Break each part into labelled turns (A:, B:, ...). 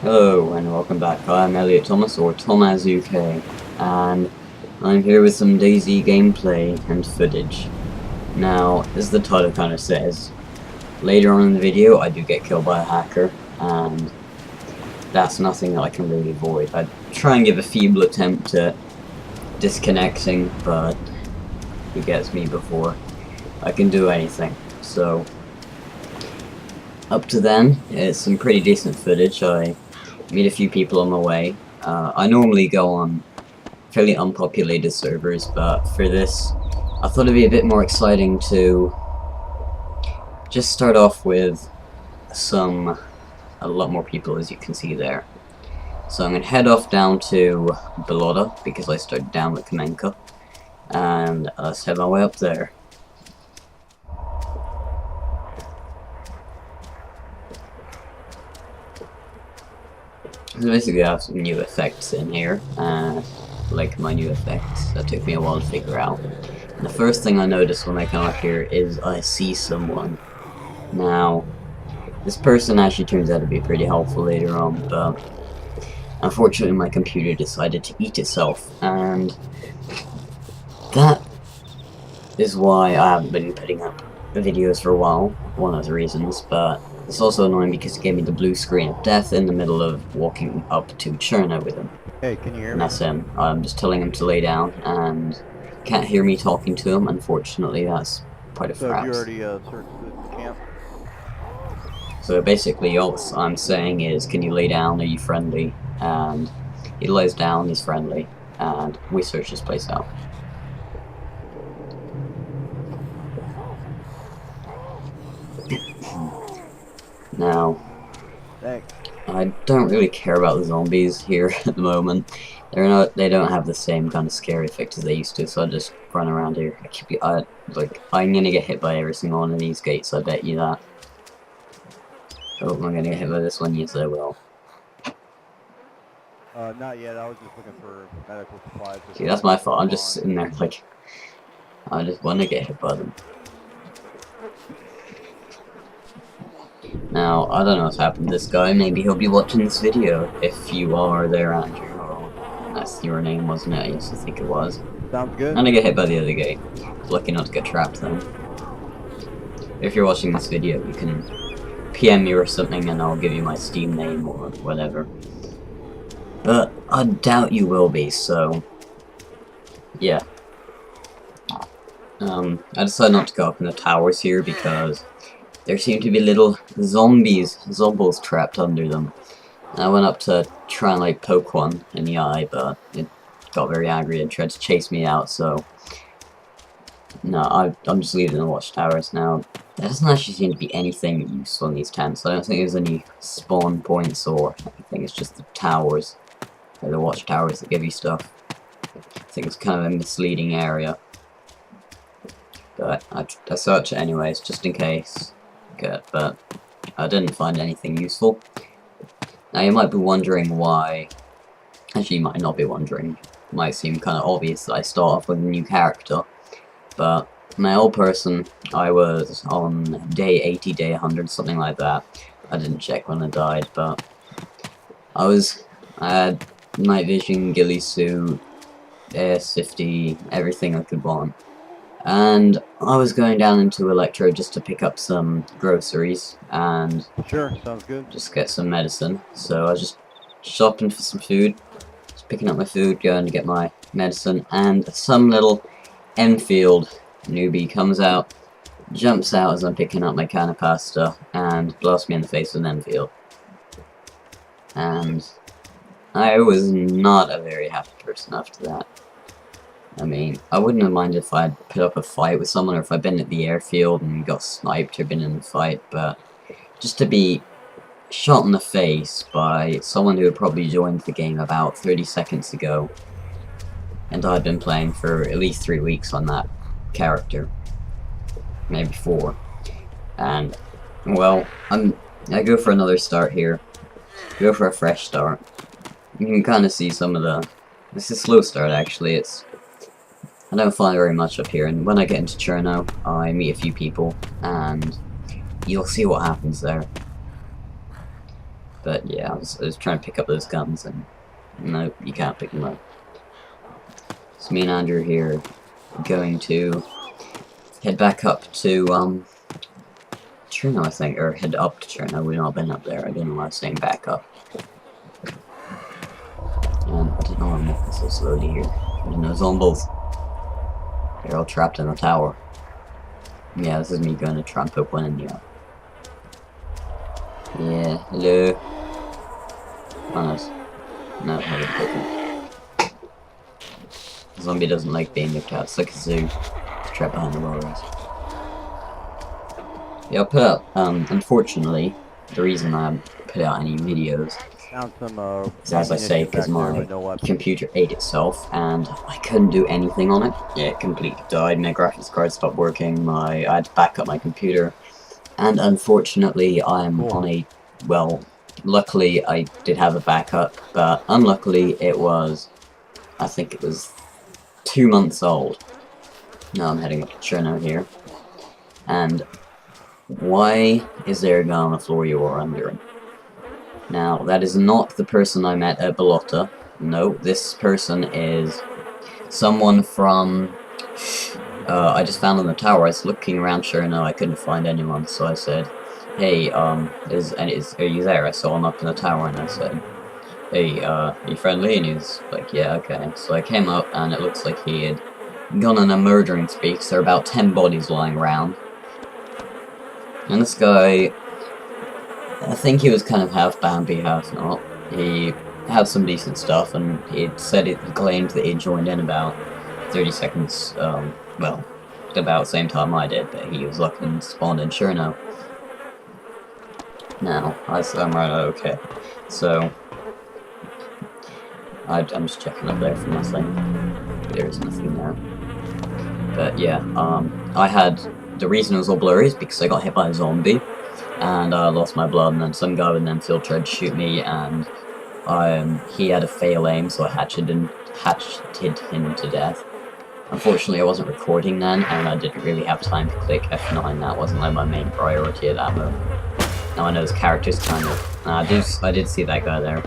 A: Hello and welcome back. I'm Elliot Thomas, or TomazUK, and I'm here with some DayZ gameplay and footage. Now, as the title kind of says, later on in the video I do get killed by a hacker, and that's nothing that I can really avoid. I try and give a feeble attempt at disconnecting, but he gets me before I can do anything. So, up to then, it's some pretty decent footage. I meet a few people on my way. I normally go on fairly unpopulated servers, but for this, I thought it'd be a bit more exciting to just start off with a lot more people, as you can see there. So I'm going to head off down to Belota, because I started down with Kamenka, and let's head my way up there. So basically I have some new effects in here, like my new effects that took me a while to figure out. And the first thing I notice when I come up here is I see someone. Now, this person actually turns out to be pretty helpful later on, but unfortunately my computer decided to eat itself, and that is why I haven't been putting up videos for a while, one of the reasons, but it's also annoying because it gave me the blue screen of death in the middle of walking up to Cherno with him.
B: Hey, can you hear
A: And
B: me?
A: that's him. I'm just telling him to lay down, and can't hear me talking to him, unfortunately. That's quite a
B: So have you
A: fraps.
B: already searched the camp?
A: So basically all I'm saying is, can you lay down, are you friendly? And he lays down, he's friendly, and we search this place out. Now,
B: Thanks.
A: I don't really care about the zombies here at the moment. They don't have the same kind of scary effect as they used to, so I just run around here. I'm gonna get hit by every single one of these gates, I bet you that. Oh, am I gonna get hit by this one? Yes, I will.
B: Not yet. I was just looking for medical supplies.
A: See, that's my fault. I'm just sitting there like, I just want to get hit by them. Now, I don't know what's happened to this guy. Maybe he'll be watching this video. If you are there, Andrew. Or that's your name, wasn't it? I used to think it was.
B: Sounds good.
A: And I get hit by the other gate. Lucky not to get trapped then. If you're watching this video, you can PM me or something and I'll give you my Steam name or whatever. But I doubt you will be, so yeah. I decided not to go up in the towers here because there seem to be little zombies trapped under them. And I went up to try and like poke one in the eye, but it got very angry and tried to chase me out, so no, I'm just leaving the watchtowers now. There doesn't actually seem to be anything useful in these tents. I don't think there's any spawn points or anything, it's just the towers. They're the watchtowers that give you stuff. I think it's kind of a misleading area. But I searched it anyways, just in case. Good, but I didn't find anything useful. Now you might be wondering why. Actually, you might not be wondering. It might seem kind of obvious that I start off with a new character. But my old person, I was on day 80, day 100, something like that. I didn't check when I died, but I had night vision, ghillie suit, air 50, everything I could want. And I was going down into Electro just to pick up some groceries and
B: Sure, sounds good.
A: just get some medicine. So I was just shopping for some food, just picking up my food, going to get my medicine, and some little Enfield newbie comes out, jumps out as I'm picking up my can of pasta, and blasts me in the face with an Enfield. And I was not a very happy person after that. I mean, I wouldn't have minded if I'd put up a fight with someone, or if I'd been at the airfield and got sniped or been in a fight, but just to be shot in the face by someone who had probably joined the game about 30 seconds ago, and I'd been playing for at least 3 weeks on that character, maybe 4, and, well, I go for another start here, go for a fresh start. You can kind of see some of this is a slow start actually. I don't fly very much up here, and when I get into Cherno, I meet a few people, and you'll see what happens there. But yeah, I was trying to pick up those guns, and nope, you can't pick them up. So me and Andrew here are going to head back up to Cherno, I think, or head up to Cherno. We've not been up there. I don't know why I'm saying back up. And I don't know why I'm moving so slowly here. There's no zombies. They're all trapped in the tower. Yeah, this is me going to try and put one in here. Yeah, hello. Honest. No, I haven't put them. The zombie doesn't like being looked at. It's like a zoo. It's trapped behind the walls. Yeah, I'll put out, unfortunately, the reason I haven't put out any videos
B: Found some,
A: is, as I say, because my computer ate itself, and I couldn't do anything on it. Yeah, it completely died. My graphics card stopped working. I had to back up my computer, and unfortunately, I'm on a, well, luckily I did have a backup, but unluckily it was, I think it was 2 months old. Now I'm heading up to Cherno here, and why is there a guy on the floor you are under? Now, that is not the person I met at Balota. No, this person is someone from... I just found on the tower. I was looking around, sure enough, I couldn't find anyone, so I said, hey, are you there? I saw him up in the tower, and I said, hey, are you friendly? And he was like, yeah, okay. So I came up, and it looks like he had gone on a murdering spree, because there are about 10 bodies lying around. And this guy, I think he was kind of half Bambi, half not. He had some decent stuff, and he claimed that he joined in about 30 seconds, well, about the same time I did, but he was lucky and spawned in Cherno. Now, I'm right, okay. So, I'm just checking up there for nothing. There is nothing there. But yeah, the reason it was all blurry is because I got hit by a zombie, and I lost my blood, and then some guy with an M-Field tried to shoot me, and he had a fail aim, so I hatcheted him to death. Unfortunately, I wasn't recording then, and I didn't really have time to click F9. That wasn't like my main priority at that moment. Now I know his character's kind of... I did see that guy there.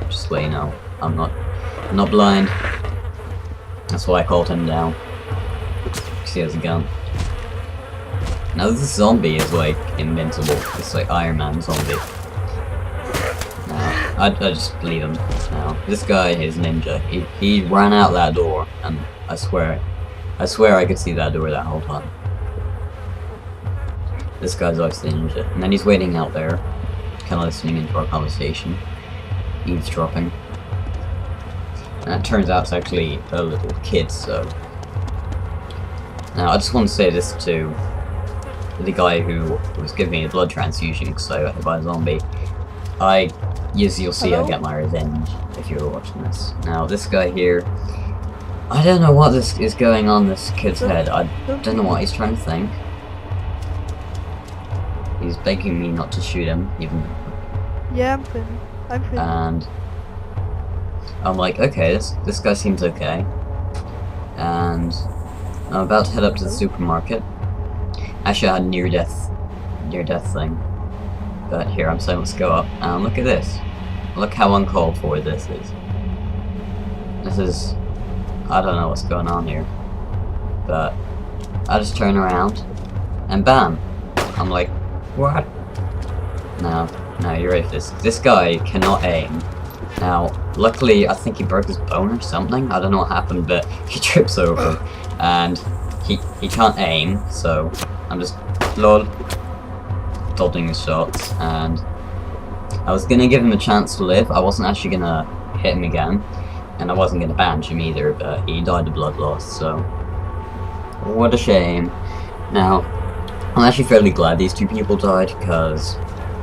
A: Just so you know, I'm not blind. That's why I called him down. Because he has a gun. Now this zombie is like invincible. It's like Iron Man zombie. Now, I just leave him now. This guy is ninja. He ran out that door, and I swear I could see that door that whole time. This guy's obviously ninja. And then he's waiting out there, kind of listening into our conversation. Eavesdropping. And it turns out it's actually a little kid, so... Now, I just want to say this to the guy who was giving me a blood transfusion because I got hit by a zombie. You'll see I get my revenge if you're watching this. Now, this guy here, I don't know what this is going on this kid's head. I don't know what he's trying to think. He's begging me not to shoot him, even.
C: Yeah, I'm fin.
A: And I'm like, okay, this guy seems okay. And I'm about to head up to the supermarket. Actually, I had a near-death thing. But here, I'm saying let's go up, and look at this. Look how uncalled for this is. This is... I don't know what's going on here. But I just turn around, and bam! I'm like, what? No, you're ready for this. This guy cannot aim. Now, luckily, I think he broke his bone or something. I don't know what happened, but he trips over, and he can't aim, so I'm just dodging his shots, and I was gonna give him a chance to live. I wasn't actually gonna hit him again, and I wasn't gonna bandage him either, but he died of blood loss, so what a shame. Now, I'm actually fairly glad these two people died, because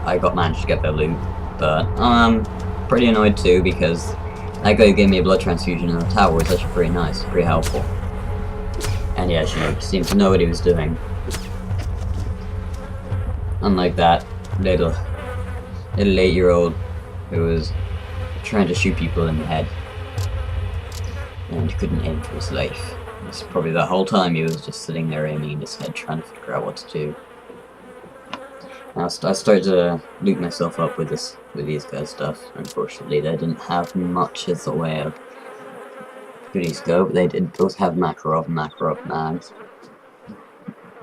A: I managed to get their loot, but I'm pretty annoyed too, because that guy who gave me a blood transfusion in the tower was actually pretty nice, pretty helpful. And he actually seemed to know what he was doing. Unlike that little 8-year-old who was trying to shoot people in the head and couldn't aim for his life. It's probably the whole time he was just sitting there aiming in his head trying to figure out what to do. I started to loot myself up with these guys' stuff. Unfortunately, they didn't have much as the way of goodies go, but they did both have Makarov mags,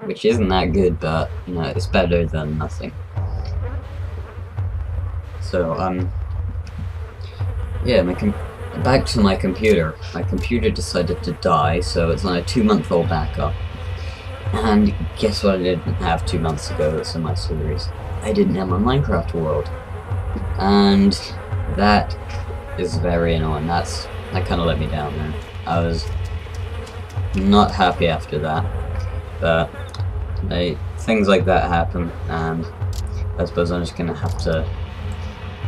A: which isn't that good, but you know, it's better than nothing. So yeah, back to my computer. My computer decided to die, so it's on a 2-month-old backup. And guess what I didn't have 2 months ago that's in my series? I didn't have my Minecraft world. And that is very annoying. That kind of let me down there. I was not happy after that. But things like that happen, and I suppose I'm just gonna have to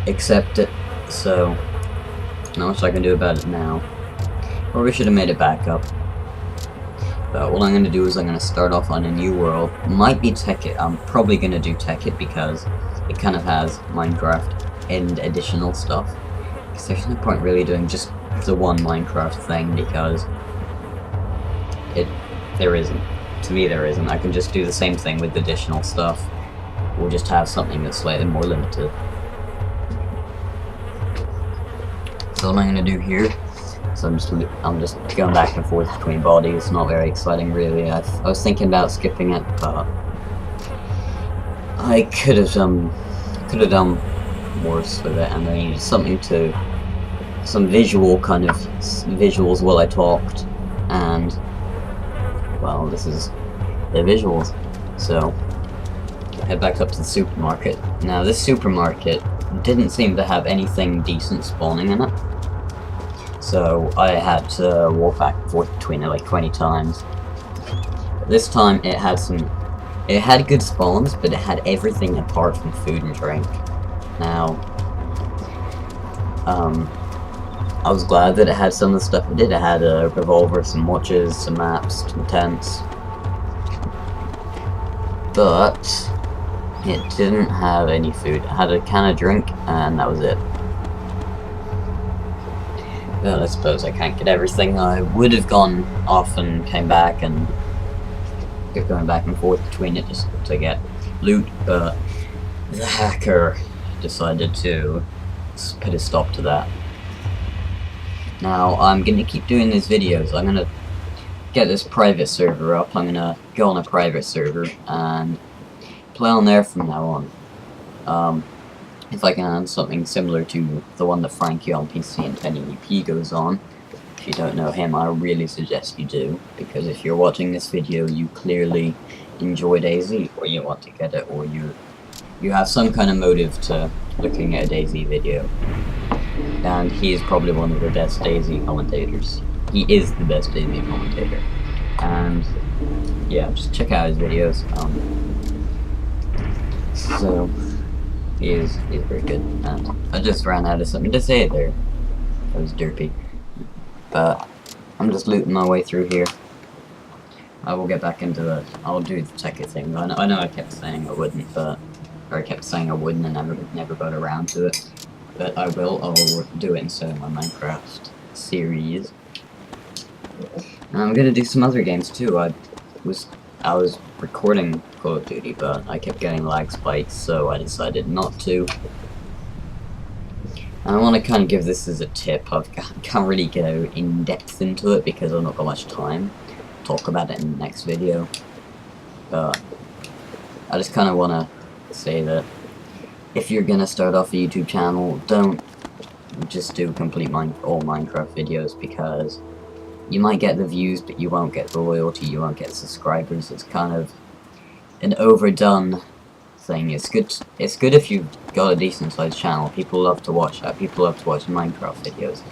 A: accept it. So, not much I can do about it now. Or we should have made it back up. But what I'm going to do is I'm going to start off on a new world. Might be Tech-It. I'm probably going to do Tech-It because it kind of has Minecraft and additional stuff. Because there's no point really doing just the one Minecraft thing because there isn't. To me there isn't. I can just do the same thing with additional stuff. We'll just have something that's slightly more limited. So what I'm going to do here, so I'm just going back and forth between bodies. Not very exciting, really. I was thinking about skipping it, but I could have done worse with it, and I needed some visuals while I talked, and well, this is the visuals. So head back up to the supermarket. Now this supermarket didn't seem to have anything decent spawning in it. So I had to walk back and forth between it like 20 times. But this time it had good spawns, but it had everything apart from food and drink. Now, I was glad that it had some of the stuff it did. It had a revolver, some watches, some maps, some tents. But it didn't have any food. It had a can of drink, and that was it. Well, I suppose I can't get everything. I would have gone off and came back and kept going back and forth between it just to get loot, but the hacker decided to put a stop to that. Now, I'm going to keep doing these videos. I'm going to get this private server up. I'm going to go on a private server and play on there from now on. If I can add something similar to the one that Frankie on PC and 1080p goes on. If you don't know him, I really suggest you do, because if you're watching this video, you clearly enjoy DayZ, or you want to get it, or you have some kind of motive to looking at a DayZ video. And he is probably one of the best DayZ commentators. He is the best DayZ commentator. And yeah, just check out his videos. So he's very good, and I just ran out of something to say there. That was derpy. But I'm just looting my way through here. I will get back into I'll do the Tech-It thing. I know I kept saying I wouldn't, or I kept saying I wouldn't and never got around to it. But I will do it instead of my Minecraft series. And I'm gonna do some other games too. I was recording Call of Duty, but I kept getting lag spikes, so I decided not to. And I want to kind of give this as a tip. I can't really go in depth into it because I've not got much time to talk about it in the next video. But I just kind of want to say that if you're gonna start off a YouTube channel, don't just do complete all Minecraft videos, because you might get the views, but you won't get the loyalty, you won't get subscribers. It's kind of an overdone thing. It's good if you've got a decent sized channel. People love to watch that. People love to watch Minecraft videos.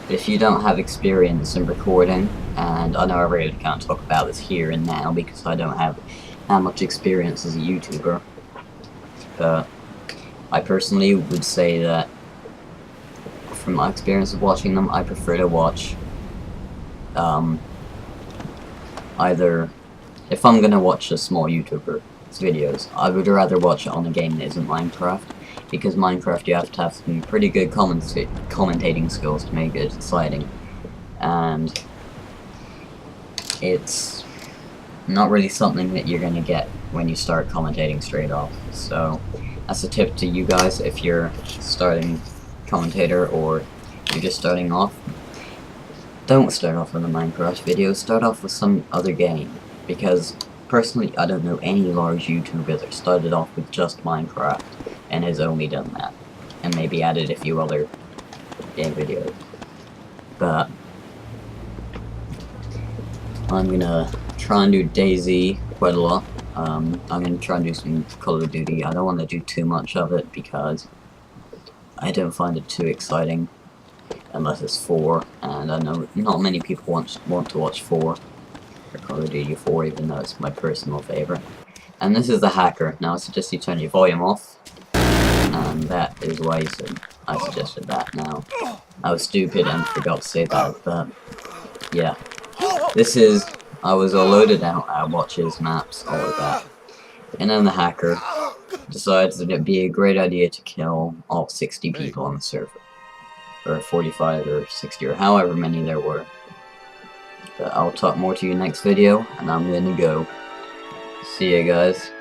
A: But if you don't have experience in recording, and I know I really can't talk about this here and now because I don't have that much experience as a YouTuber, but I personally would say that from my experience of watching them, I prefer to watch either, if I'm gonna watch a small YouTuber's videos, I would rather watch it on a game that isn't Minecraft, because Minecraft you have to have some pretty good commentating skills to make it exciting, and it's not really something that you're gonna get when you start commentating straight off. So that's a tip to you guys if you're starting commentator or you're just starting off. Don't start off with a Minecraft video, start off with some other game, because personally I don't know any large YouTuber that started off with just Minecraft and has only done that, and maybe added a few other game videos. But I'm gonna try and do DayZ quite a lot. I'm gonna try and do some Call of Duty. I don't want to do too much of it because I don't find it too exciting unless it's 4, and I know not many people want to watch 4 or Call of Duty 4, even though it's my personal favorite. And this is the hacker. Now I suggest you turn your volume off, and that is why I suggested that. Now I was stupid and forgot to say that, but yeah, this is, I was all loaded out, watches, maps, all of that, and then the hacker decides that it'd be a great idea to kill all 60 people on the server, or 45 or 60 or however many there were. But I'll talk more to you next video, and I'm gonna go. See ya, guys.